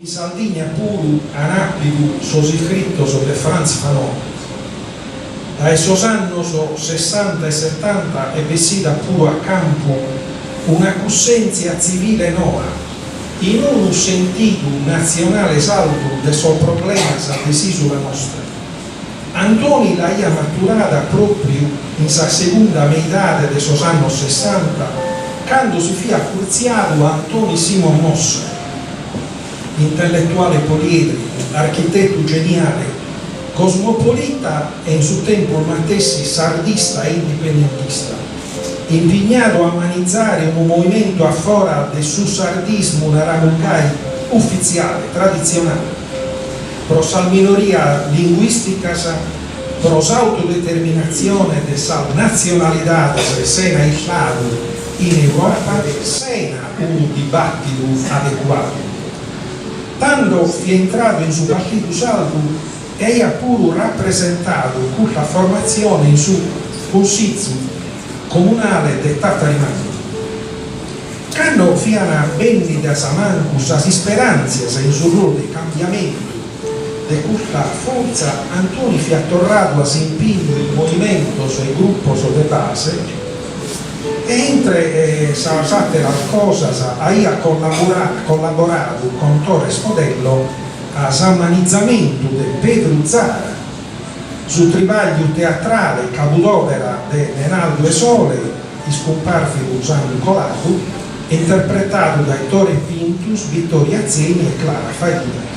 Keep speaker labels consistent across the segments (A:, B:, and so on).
A: In Sardegna pure anappidu sos iscrittos de Franz Fanon. Dai sos annos 60 e 70 è vestita pure a campo una coscienza civile nuova, in un sentito nazionale saldo de sos problemas decisi la nostra. Antoni l'ha maturata proprio in sa seconda metà de sos annos 60, quando si fia curziato Antoni Simon Mossa, intellettuale poliedrico, architetto geniale, cosmopolita e in suo tempo matessi sardista e indipendentista, impegnato a umanizzare un movimento a fora del suo sardismo naramucai ufficiale, tradizionale, pro sal minoria linguistica, pro autodeterminazione de sal nazionalità de sena islado in Europa, sena un dibattito adeguato. Tanto è entrato in suo partito salvo e ha pure rappresentato questa formazione in suo consiglio comunale del Tartarimano. Quando fiana vendita a mancus as speranze in suo ruolo di cambiamento di questa forza, Antoni fi attorrato a impegno il movimento e gruppo de base e entre altre cose ha collaborato con Torres Modello all'ammanizzamento di Pedro Zara sul tribaglio teatrale capodopera di Nenaldo e Sole, scomparso San Nicolato, interpretato da Ettore Pintus, Vittoria Zeni e Clara Faina.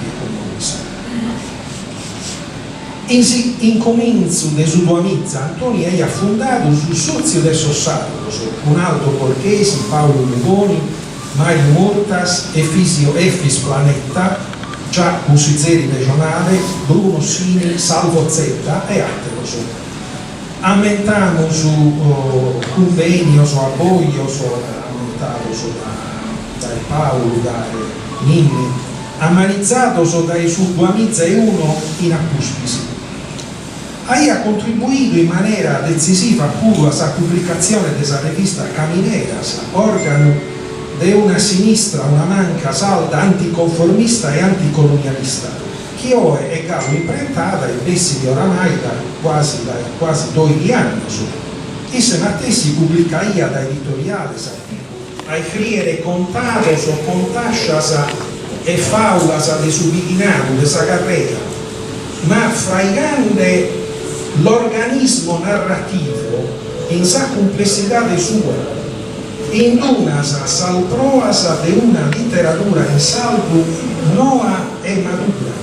A: In comincio de su duamizza Antoni ha fondato sul socio del Sossardos con Aldo Borghesi, Paolo Lugoni, Mario Mortas, Efis Planetta, già musiceri regionale, Bruno Sini, Salvo Zetta e altri. Aumentiamo su convegno, su abboglio, aumentato dai Paolo, dai Ninni, ammanizzato dai su duamizza e uno in appuspisi. Ha contribuito in maniera decisiva pure alla pubblicazione della rivista Camineras, organo di una sinistra, una manca salda anticonformista e anticolonialista, che ora è imprentata in vestiti oramai da quasi 2 anni. E se Mattesi pubblica da editoriale, a scrivere contados o contascias e faulas de su viginato, de sa carrera, ma fraigande l'organismo narrativo in sa complessità de sua, in unas salproas de una literatura in salvo noa e madura.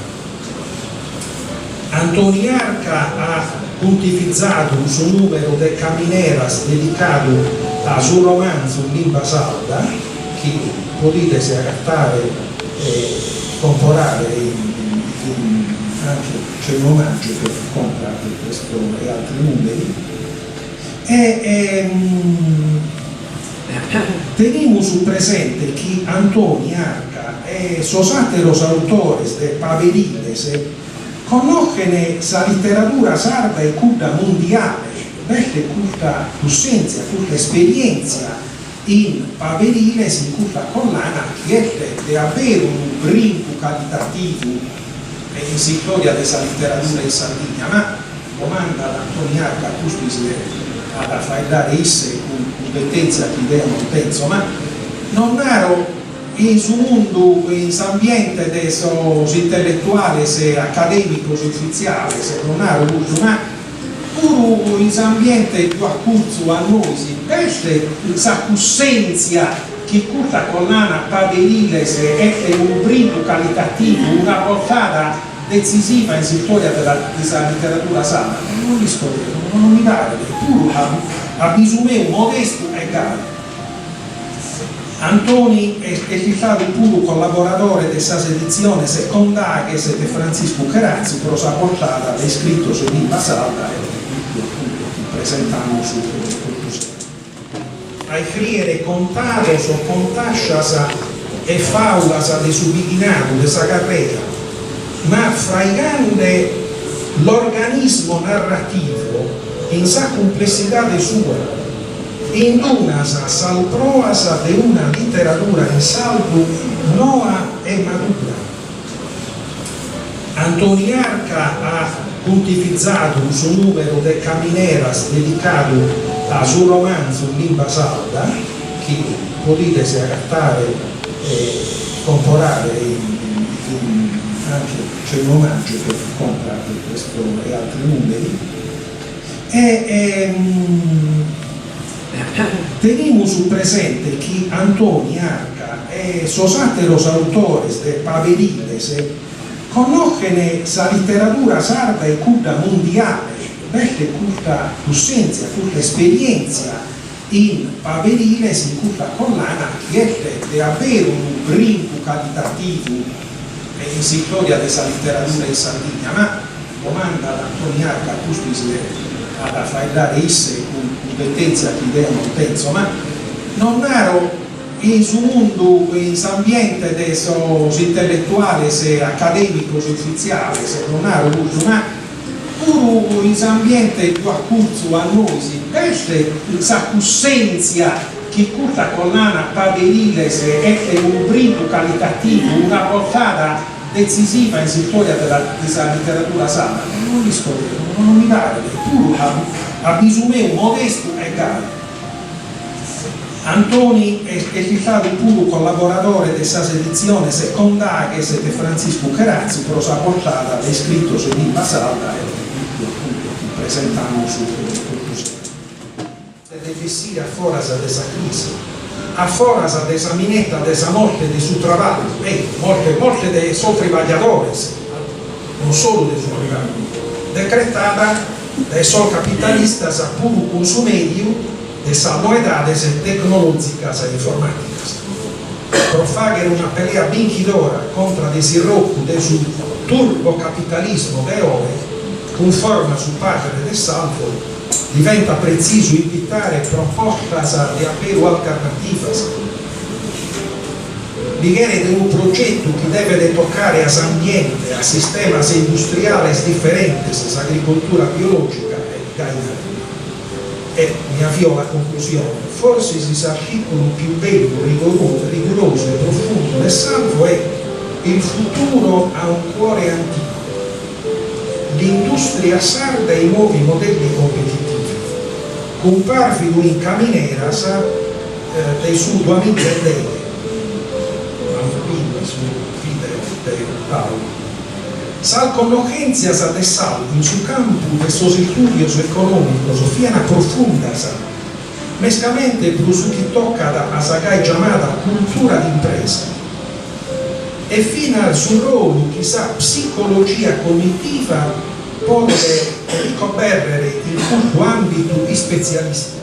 A: Antoni Arca ha puntivizzato un suo numero de Camineras dedicato a suo romanzo in lingua salda, che potete se agattare e comprare anche c'è un omaggio che compra questo e altri numeri teniamo su presente che Antoni Arca e sosate los autores de Paveriles conoscono la letteratura sarda e culta mondiale, vede questa coscienza, questa esperienza in Paveriles, in questa collana chiede di avere un brinco qualitativo in storia della letteratura in Sardegna, ma domanda ad Antoni Arca a fare dare esse con competenza che idea non penso, ma non ero in su mondo, in su ambiente dei intellettuali e accademici ufficiali, se non ero avuto, ma pure in su ambiente più accurso a noi, si veste questa coscienza che questa collana Paveriles è un brinco qualitativo, una portata decisiva in storia della letteratura sarda. Non mi pare, pure a bisogno modesto e caro. Antoni è stato pure collaboratore di questa edizione seconda che è di Francisco Cherazzi, però si è portata è scritto su lingua sarda e ti presentiamo su questo. A scrivere contados o contascias e faulas de su viginato, de sa carrera, ma fraigande l'organismo narrativo in sa complessità de sua, in unas salproas de una letteratura in salvo noa e madura. Antoni Arca ha puntificato un suo numero de Camineras dedicato a suo romanzo in lingua sarda, che potete se adattare e comprare anche c'è un omaggio per comprare questo e altri numeri. Teniamo sul presente che Antoni Arca e sos atteros autores de Paveriles conoscono la letteratura sarda e culta mondiale, perché culta coscienza, culta esperienza in Paveriles, in culta collana, che è avere un brinco qualitativo in storia della letteratura in Sardegna, ma domanda ad Antoni Arca, ad fare esse con competenza che idea non penso, ma non ero in su mondo, in su ambiente dei intellettuali e accademici ufficiali, se non ero molto, ma pure in su ambiente più acculto a noi, questa coscienza che culta collana Paveriles è un brinco qualitativo, una portata decisiva in storia della letteratura sarda, non mi pare, pure a bisogno modesto e caro. Antoni è stato pure collaboratore di questa edizione seconda che è di Francisco Carazzi, però sa portata è scritto su lingua sarda e presentiamo su questo. Deve essere a forza della crisi, a forza della minetta della morte di suo lavoro, morte dei suoi lavoratori, non solo dei suoi lavoratori, decretata dai suoi capitalisti pure con su medio delle novedades tecnologicas e informaticas. Profagare una pelea vinchidora contro dei sirocchi del turbocapitalismo de ore, conforma su padre del salvo, diventa preciso invitare propostas di apelo alternativas. Viene di un progetto che deve toccare all'ambiente, a sistemi industriali differenti, l'agricoltura biologica e gainare. E mi avvio alla conclusione. Forse l'articolo più bello, rigoroso e profondo del salvo è: il futuro ha un cuore antico. L'industria sarda e i nuovi modelli competitivi. Comparvilo in Camineras dei suoi 2010, su video di Paolo. Sal conoscenza del salvo in su campo de sos estudios económicos fiana profundas, mescamente per su che tocca a sagai chiamata cultura d'impresa e fino al suo ruolo chissà psicologia cognitiva può ricoprire il culto ambito di specialisti.